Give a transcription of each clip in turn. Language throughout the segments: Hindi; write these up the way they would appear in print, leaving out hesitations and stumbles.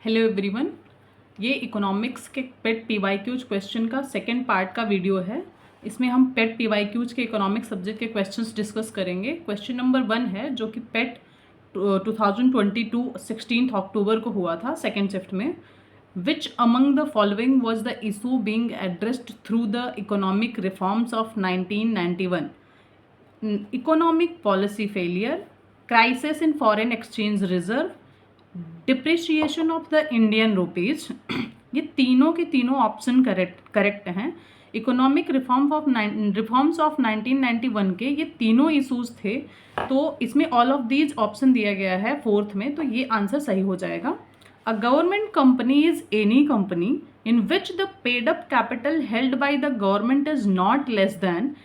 हेलो एवरीवन, ये इकोनॉमिक्स के पेट पीवाईक्यूज क्वेश्चन का सेकंड पार्ट का वीडियो है। इसमें हम पेट पीवाईक्यूज के इकोनॉमिक्स सब्जेक्ट के क्वेश्चंस डिस्कस करेंगे। क्वेश्चन नंबर 1 है जो कि पेट 2022 16 अक्टूबर को हुआ था सेकेंड शिफ्ट में। Which among the following was the issue being addressed through the economic reforms of 1991? Economic policy failure, crisis in foreign exchange reserve, depreciation of the Indian rupees. ये तीनों के तीनों ऑप्शन करेक्ट हैं। इकोनॉमिक रिफॉर्म्स ऑफ 1991 के ये तीनों इशूज थे, तो इसमें ऑल ऑफ दीज ऑप्शन दिया गया है फोर्थ में, तो ये आंसर सही हो जाएगा। A government company is any company in which the paid up capital held by the government is not less than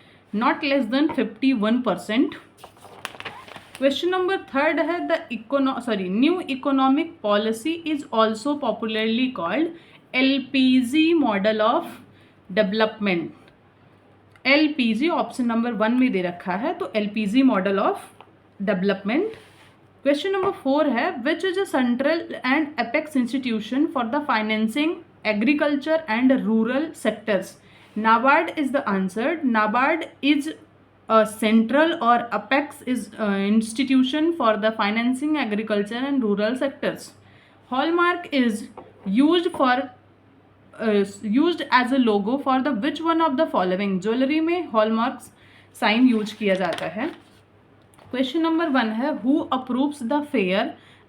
51%. Question number 3 है new economic policy is also popularly called LPG model of development. LPG option number 1 में दे रखा है, तो LPG model of development. Question number 4 है which is a central and apex institution for the financing agriculture and rural sectors? NABARD is the answer. NABARD is a central or apex is institution for the financing agriculture and rural sectors. Hallmark is used as a logo for the which one of the following? Jewellery में हॉलमार्क साइन यूज किया जाता है। क्वेश्चन नंबर 1 है who approves the fair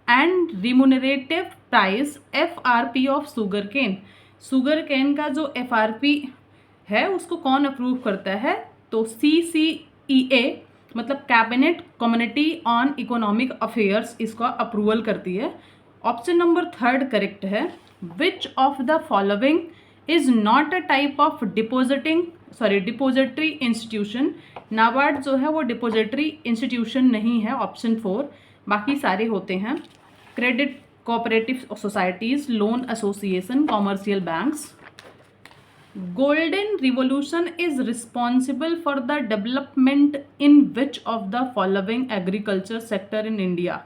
and remunerative price FRP of sugarcane? Sugarcane का जो FRP है उसको कौन अप्रूव करता है? तो CCEA मतलब cabinet community on economic affairs इसका अप्रूवल करती है। ऑप्शन नंबर 3 करेक्ट है। Which of the following is not a type of depository institution? NABARD जो है वो डिपोजिटरी इंस्टीट्यूशन नहीं है, ऑप्शन 4। बाकी सारे होते हैं credit cooperative societies, loan association, commercial banks. Golden Revolution is responsible for the development in which of the following agriculture sector in India?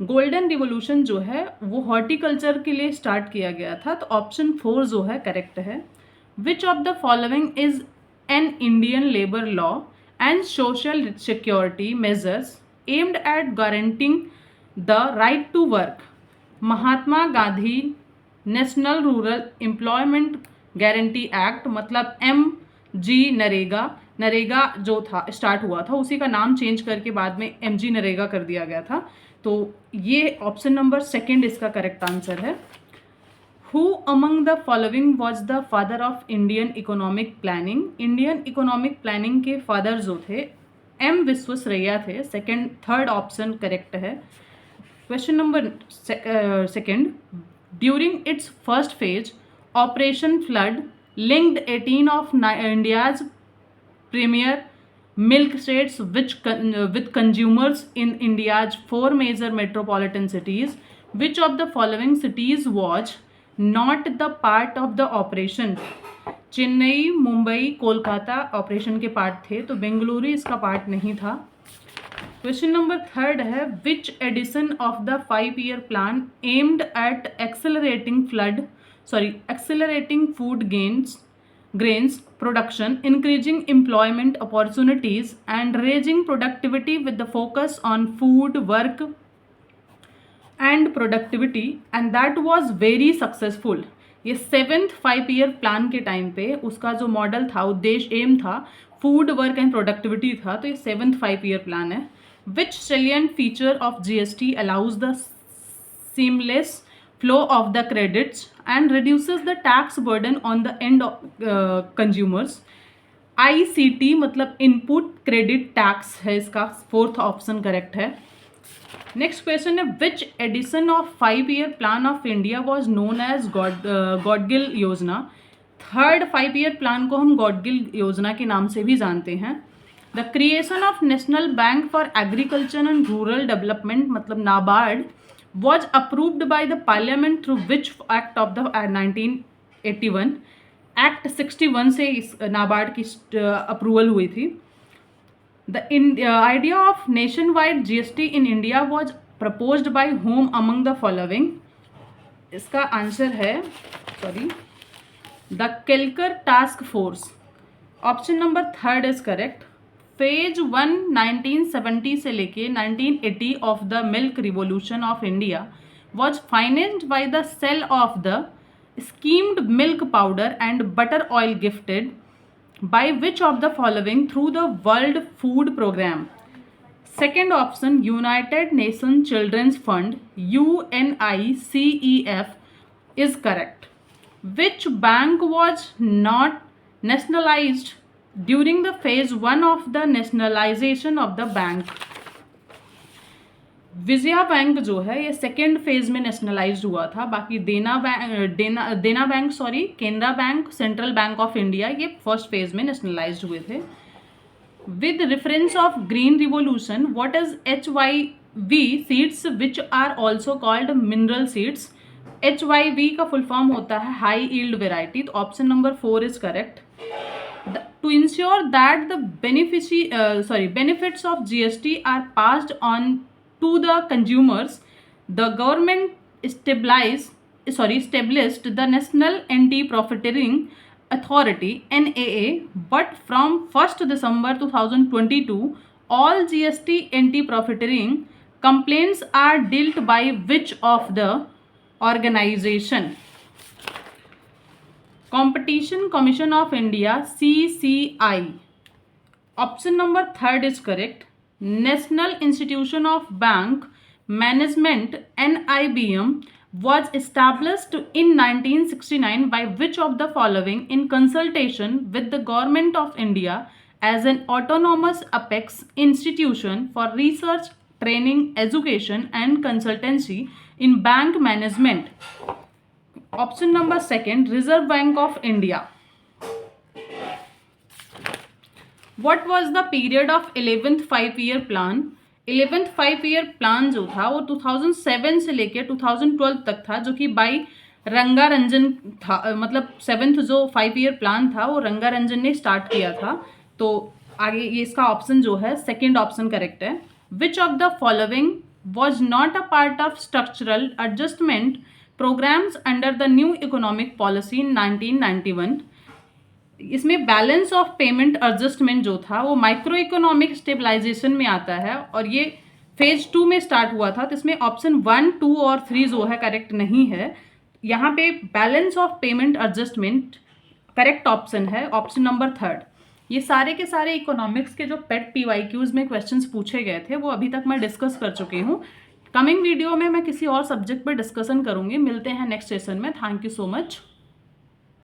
Golden revolution जो है वो हॉर्टिकल्चर के लिए स्टार्ट किया गया था, तो ऑप्शन 4 जो है करेक्ट है। Which of the following is an Indian labour law and social security measures aimed at guaranteeing the right to work? Mahatma Gandhi national rural employment guarantee act, मतलब MG नरेगा जो था स्टार्ट हुआ था, उसी का नाम चेंज करके बाद में MG नरेगा कर दिया गया था, तो ये ऑप्शन नंबर 2 इसका करेक्ट आंसर है। Who among the following was the father of Indian economic planning? Indian economic planning के फादर जो थे M विश्वेश्वरैया थे। थर्ड ऑप्शन करेक्ट है। Question number 2 during its first phase Operation Flood linked 18 of India's premier milk states with consumers in India's 4 major metropolitan cities. Which of the following cities was not the part of the operation? Chennai, Mumbai, Kolkata operation के पार्ट थे, तो बेंगलुरु इसका पार्ट नहीं था। क्वेश्चन नंबर 3 है which edition of the 5-year plan aimed at accelerating food grains production, increasing employment opportunities and raising productivity with the focus on food, work and productivity, and that was very successful. ये 7th 5-year प्लान के टाइम पे उसका जो मॉडल था, उद्देश्य एम था, फूड, वर्क एंड प्रोडक्टिविटी था, तो ये 7th 5-year प्लान है। विच salient feature of GST allows the seamless flow of the credits and reduces the tax burden on the end of consumers? ICT मतलब इनपुट क्रेडिट टैक्स है, इसका 4th ऑप्शन करेक्ट है। नेक्स्ट क्वेश्चन है which edition of 5-year plan of India was known as Gadgil योजना? 3rd 5-year प्लान को हम गॉडगिल योजना के नाम से भी जानते हैं। The creation of national bank for agriculture and rural development मतलब NABARD was approved by the parliament through which act of the 1981? Act 61 से इस नाबार्ड की अप्रूवल हुई थी। The idea of nationwide GST in India was proposed by whom among the following? इसका आंसर है the Kelkar task force. Option number third is correct. Phase 1 1970 से लेके 1980 of the milk revolution of India was financed by the sale of the skimmed milk powder and butter oil gifted by which of the following through the World Food Program? Second option, United Nations Children's Fund, UNICEF is correct. Which bank was not nationalized during the phase 1 of the nationalization of the bank? Vijaya bank जो है ये सेकेंड फेज में नेशनलाइज्ड हुआ था, बाकी Dena bank Canara bank, central bank of India ये फर्स्ट फेज में नेशनलाइज्ड हुए थे। With reference of green revolution what is HYV seeds which are also called mineral seeds? HYV का फुल फॉर्म होता है हाई यील्ड वेराइटी। तो option number 4 is correct. To ensure that the benefits of GST are passed on to the consumers, the government established the National Anti-Profiteering Authority (NAA). But from 1st December 2022, all GST anti-profiteering complaints are dealt by which of the organization? Competition Commission of India, CCI. Option number third is correct. National Institution of Bank Management (NIBM) was established in 1969 by which of the following in consultation with the Government of India as an autonomous apex institution for research, training, education and consultancy in bank management? Option number second, Reserve Bank of India. What was the period of 11th 5-year plan? 11th 5-year plan जो था वो 2007 से लेकर 2012 तक था, जो कि बाई रंगारंजन था। मतलब 7th जो 5-year प्लान था वो रंगारंजन ने स्टार्ट किया था। तो आगे ये इसका ऑप्शन जो है सेकेंड ऑप्शन करेक्ट है। Which of the following was not a part of structural adjustment programmes under the new economic policy in 1991? इसमें बैलेंस ऑफ पेमेंट एडजस्टमेंट जो था वो माइक्रो इकोनॉमिक स्टेबलाइजेशन में आता है और ये फेज 2 में स्टार्ट हुआ था। तो इसमें ऑप्शन 1, 2 और 3 जो है करेक्ट नहीं है। यहाँ पे balance of payment adjustment correct option है, ऑप्शन नंबर 3। ये सारे के सारे इकोनॉमिक्स के जो पेट PYQs में क्वेश्चंस पूछे गए थे वो अभी तक मैं डिस्कस कर चुकी हूँ। कमिंग वीडियो में मैं किसी और सब्जेक्ट पर डिस्कशन करूँगी। मिलते हैं नेक्स्ट सेशन में। Thank you so much.